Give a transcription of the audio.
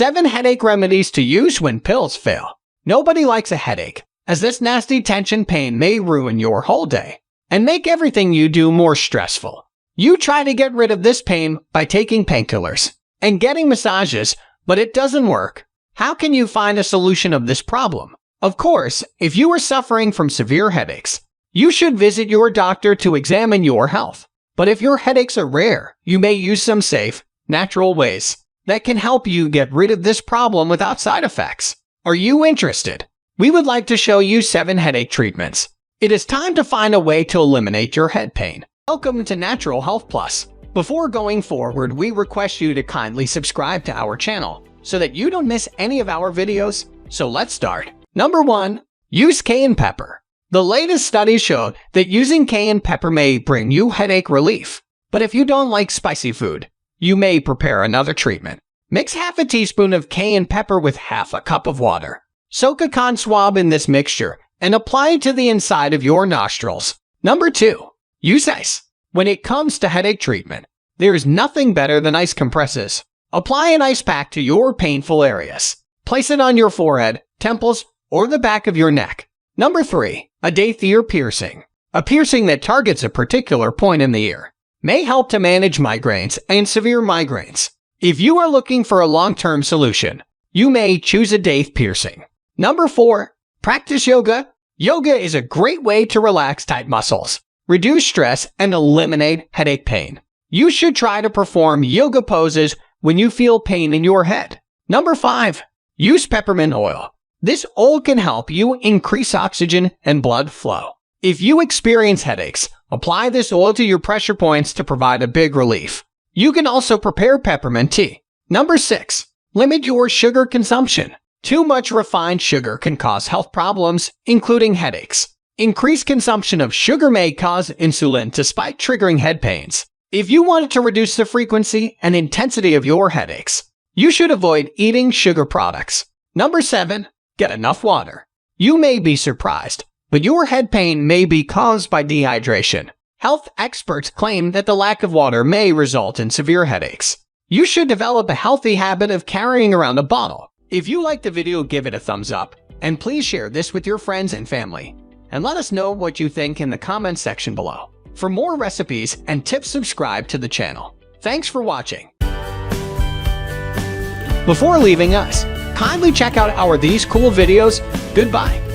7 headache remedies to use when pills fail. Nobody likes a headache, as this nasty tension pain may ruin your whole day and make everything you do more stressful. You try to get rid of this pain by taking painkillers and getting massages, but it doesn't work. How can you find a solution of this problem? Of course, if you are suffering from severe headaches, you should visit your doctor to examine your health. But if your headaches are rare, you may use some safe, natural ways that can help you get rid of this problem without side effects. Are you interested? We would like to show you 7 headache treatments. It is time to find a way to eliminate your head pain. Welcome to Natural Health Plus. Before going forward, we request you to kindly subscribe to our channel so that you don't miss any of our videos. So let's start. Number 1. Use cayenne pepper. The latest studies showed that using cayenne pepper may bring you headache relief. But if you don't like spicy food, you may prepare another treatment. Mix half a teaspoon of cayenne pepper with half a cup of water. Soak a cotton swab in this mixture and apply it to the inside of your nostrils. Number 2. Use ice. When it comes to headache treatment, there is nothing better than ice compresses. Apply an ice pack to your painful areas. Place it on your forehead, temples, or the back of your neck. Number 3. A date ear piercing. A piercing that targets a particular point in the ear may help to manage migraines and severe migraines. If you are looking for a long-term solution, you may choose a date piercing. Number 4. Practice yoga. Yoga is a great way to relax tight muscles, reduce stress, and eliminate headache pain. You should try to perform yoga poses when you feel pain in your head. Number 5. Use peppermint oil. This oil can help you increase oxygen and blood flow. If you experience headaches, apply this oil to your pressure points to provide a big relief. You can also prepare peppermint tea. Number 6. Limit your sugar consumption. Too much refined sugar can cause health problems, including headaches. Increased consumption of sugar may cause insulin to spike, triggering head pains. If you want to reduce the frequency and intensity of your headaches, you should avoid eating sugar products. Number 7. Get enough water. You may be surprised, but your head pain may be caused by dehydration. Health experts claim that the lack of water may result in severe headaches. You should develop a healthy habit of carrying around a bottle. If you liked the video, give it a thumbs up, and please share this with your friends and family. And let us know what you think in the comments section below. For more recipes and tips, subscribe to the channel. Thanks for watching. Before leaving us, kindly check out our these cool videos. Goodbye.